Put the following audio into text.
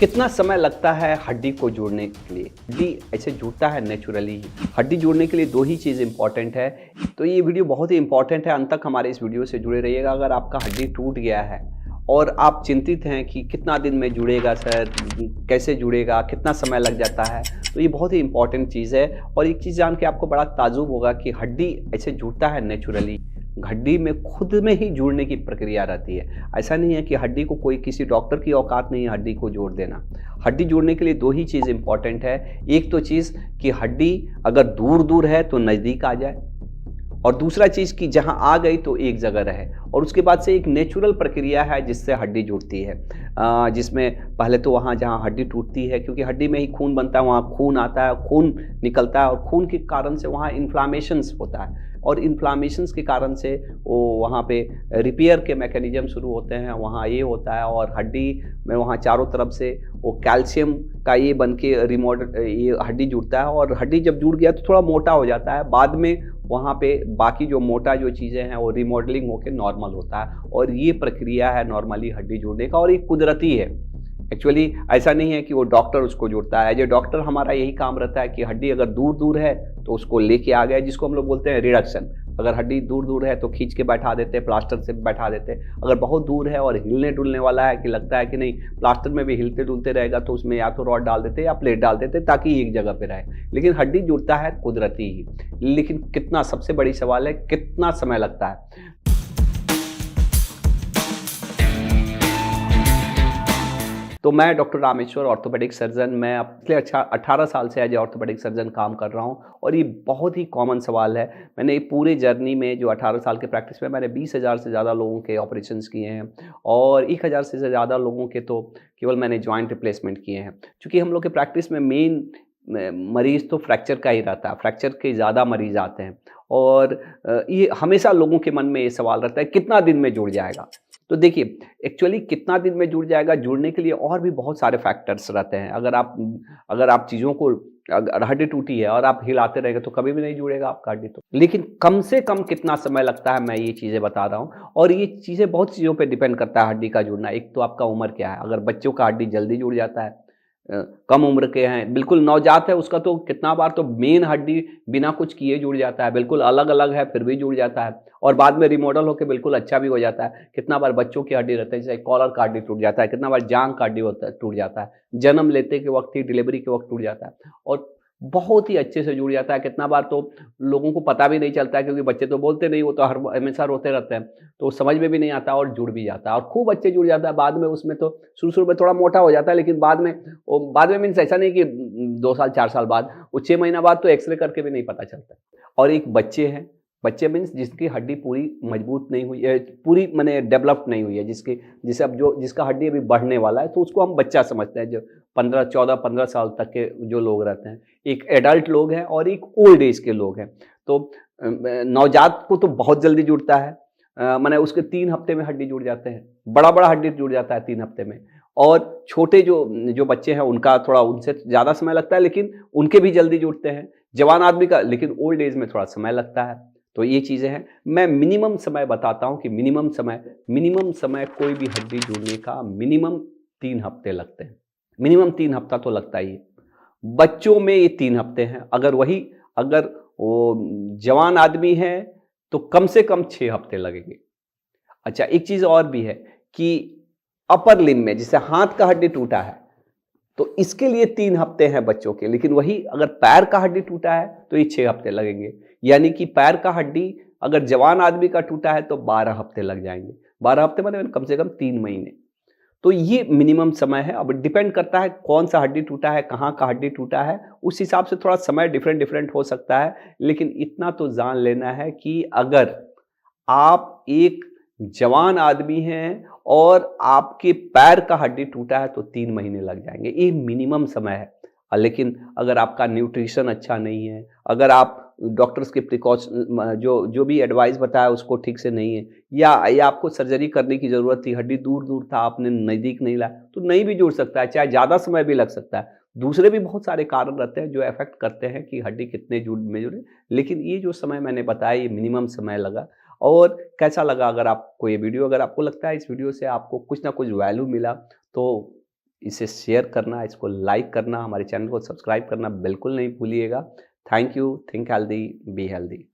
कितना समय लगता है हड्डी को जोड़ने के लिए? हड्डी ऐसे जुड़ता है नेचुरली ही। हड्डी जोड़ने के लिए दो ही चीज़ इंपॉर्टेंट है। तो ये वीडियो बहुत ही इंपॉर्टेंट है, अंत तक हमारे इस वीडियो से जुड़े रहिएगा। अगर आपका हड्डी टूट गया है और आप चिंतित हैं कि कितना दिन में जुड़ेगा सर, कैसे जुड़ेगा, कितना समय लग जाता है, तो ये बहुत ही इंपॉर्टेंट चीज़ है। और एक चीज़ जान के आपको बड़ा ताज्जुब होगा कि हड्डी ऐसे जुड़ता है नेचुरली। हड्डी में खुद में ही जुड़ने की प्रक्रिया रहती है। ऐसा नहीं है कि हड्डी को कोई किसी डॉक्टर की औकात नहीं है हड्डी को जोड़ देना। हड्डी जोड़ने के लिए दो ही चीज़ इंपॉर्टेंट है। एक तो चीज़ कि हड्डी अगर दूर दूर है तो नज़दीक आ जाए, और दूसरा चीज़ कि जहाँ आ गई तो एक जगह रहे। और उसके बाद से एक नेचुरल प्रक्रिया है जिससे हड्डी जुड़ती है, जिसमें पहले तो वहाँ जहाँ हड्डी टूटती है, क्योंकि हड्डी में ही खून बनता है, वहाँ खून आता है, खून निकलता है, और खून के कारण से वहाँ इन्फ्लामेशंस होता है, और इन्फ्लामेशंस के कारण से वो वहाँ पे रिपेयर के मैकेनिज्म शुरू होते हैं, वहाँ ये होता है। और हड्डी में वहाँ चारों तरफ से वो कैल्शियम का ये बन के ये हड्डी जुड़ता है, और हड्डी जब जुड़ गया तो थोड़ा मोटा हो जाता है। बाद में वहाँ पे बाकी जो मोटा जो चीज़ें हैं वो रिमॉडलिंग होकर नॉर्मल होता है, और ये प्रक्रिया है नॉर्मली हड्डी जोड़ने का, और ये कुदरती है। एक्चुअली ऐसा नहीं है कि वो डॉक्टर उसको जोड़ता है। जो डॉक्टर हमारा यही काम रहता है कि हड्डी अगर दूर दूर है तो उसको लेके आ गए, जिसको हम लोग बोलते हैं रिडक्शन। अगर हड्डी दूर दूर है तो खींच के बैठा देते हैं, प्लास्टर से बैठा देते हैं। अगर बहुत दूर है और हिलने डुलने वाला है कि लगता है कि नहीं प्लास्टर में भी हिलते डुलते रहेगा, तो उसमें या तो रॉड डाल देते या प्लेट डाल देते ताकि एक जगह पे रहे। लेकिन हड्डी जुड़ता है कुदरती ही। लेकिन कितना, सबसे बड़ी सवाल है कितना समय लगता है। तो मैं डॉक्टर रामेश्वर, ऑर्थोपेडिक सर्जन, मैं पिछले 18 साल से एज ए ऑर्थोपेडिक सर्जन काम कर रहा हूँ। और ये बहुत ही कॉमन सवाल है। मैंने पूरे जर्नी में जो 18 साल के प्रैक्टिस में मैंने 20,000 से ज़्यादा लोगों के ऑपरेशंस किए हैं, और 1,000 से ज़्यादा लोगों के तो केवल मैंने जॉइंट रिप्लेसमेंट किए हैं। चूँकि हम लोग के प्रैक्टिस में मेन मरीज़ तो फ्रैक्चर का ही रहता है, फ्रैक्चर के ज़्यादा मरीज़ आते हैं। और ये हमेशा लोगों के मन में ये सवाल रहता है कितना दिन में जुड़ जाएगा। तो देखिए, एक्चुअली कितना दिन में जुड़ जाएगा, जुड़ने के लिए और भी बहुत सारे फैक्टर्स रहते हैं। अगर आप चीज़ों को, अगर हड्डी टूटी है और आप हिलाते रहेंगे तो कभी भी नहीं जुड़ेगा आपका हड्डी तो। लेकिन कम से कम कितना समय लगता है, मैं ये चीज़ें बता रहा हूँ। और ये चीज़ें बहुत चीज़ों पे डिपेंड करता है हड्डी का जुड़ना। एक तो आपका उम्र क्या है। अगर बच्चों का हड्डी जल्दी जुड़ जाता है, कम उम्र के हैं, बिल्कुल नवजात है, उसका तो कितना बार तो मेन हड्डी बिना कुछ किए जुड़ जाता है, बिल्कुल अलग अलग है फिर भी जुड़ जाता है, और बाद में रिमॉडल होकर बिल्कुल अच्छा भी हो जाता है। कितना बार बच्चों की हड्डी रहती है, जैसे कॉलर का हड्डी टूट जाता है, कितना बार जांघ का हड्डी टूट जाता है, जन्म लेते के वक्त ही, डिलीवरी के वक्त टूट जाता है, और बहुत ही अच्छे से जुड़ जाता है। कितना बार तो लोगों को पता भी नहीं चलता है, क्योंकि बच्चे तो बोलते नहीं, वो तो हमेशा रोते रहते हैं, तो समझ में भी नहीं आता और जुड़ भी जाता है, और खूब अच्छे जुड़ जाता है। बाद में उसमें तो शुरू में थोड़ा मोटा हो जाता है, लेकिन बाद में मीन्स ऐसा नहीं कि 2 साल 4 साल बाद, वो 6 महीना बाद तो एक्सरे करके भी नहीं पता चलता। और एक बच्चे हैं, बच्चे मीन्स जिसकी हड्डी पूरी मजबूत नहीं हुई है, पूरी माने डेवलप्ड नहीं हुई है, जिसका हड्डी अभी बढ़ने वाला है, तो उसको हम बच्चा समझते हैं। जो 14-15 साल तक के जो लोग रहते हैं, एक एडल्ट लोग हैं और एक ओल्ड एज के लोग हैं। तो नवजात को तो बहुत जल्दी जुड़ता है, माने उसके 3 हफ्ते में हड्डी जुड़ जाते हैं, बड़ा हड्डी जुड़ जाता है 3 हफ्ते में। और छोटे जो बच्चे हैं उनका थोड़ा, उनसे ज़्यादा समय लगता है, लेकिन उनके भी जल्दी जुड़ते हैं। जवान आदमी का, लेकिन ओल्ड एज में थोड़ा समय लगता है। तो ये चीज़ें हैं। मैं मिनिमम समय बताता हूँ कि मिनिमम समय कोई भी हड्डी जुड़ने का मिनिमम 3 हफ्ते लगते हैं। मिनिमम 3 हफ्ता तो लगता ही है। बच्चों में ये 3 हफ्ते हैं। अगर वो जवान आदमी है तो कम से कम 6 हफ्ते लगेंगे। अच्छा, एक चीज़ और भी है कि अपर लिम्ब में, जैसे हाथ का हड्डी टूटा है तो इसके लिए 3 हफ्ते हैं बच्चों के, लेकिन वही अगर पैर का हड्डी टूटा है तो ये 6 हफ्ते लगेंगे। यानी कि पैर का हड्डी अगर जवान आदमी का टूटा है तो 12 हफ्ते लग जाएंगे। 12 हफ्ते माने कम से कम 3 महीने। तो ये मिनिमम समय है। अब डिपेंड करता है कौन सा हड्डी टूटा है, कहाँ का हड्डी टूटा है, उस हिसाब से थोड़ा समय डिफरेंट हो सकता है। लेकिन इतना तो जान लेना है कि अगर आप एक जवान आदमी हैं और आपके पैर का हड्डी टूटा है तो 3 महीने लग जाएंगे। ये मिनिमम समय है। लेकिन अगर आपका न्यूट्रिशन अच्छा नहीं है, अगर आप डॉक्टर्स के प्रिकॉशन जो भी एडवाइस बताया उसको ठीक से नहीं है, या आपको सर्जरी करने की ज़रूरत थी, हड्डी दूर दूर था, आपने नज़दीक नहीं लाया, तो नहीं भी जुड़ सकता है, चाहे ज़्यादा समय भी लग सकता है। दूसरे भी बहुत सारे कारण रहते हैं जो अफेक्ट करते हैं कि हड्डी कितने में जुड़े। लेकिन ये जो समय मैंने बताया, ये मिनिमम समय लगा। और कैसा लगा अगर आपको ये वीडियो, अगर आपको लगता है इस वीडियो से आपको कुछ ना कुछ वैल्यू मिला, तो इसे शेयर करना, इसको लाइक करना, हमारे चैनल को सब्सक्राइब करना बिल्कुल नहीं भूलिएगा। Thank you. Think healthy, be healthy.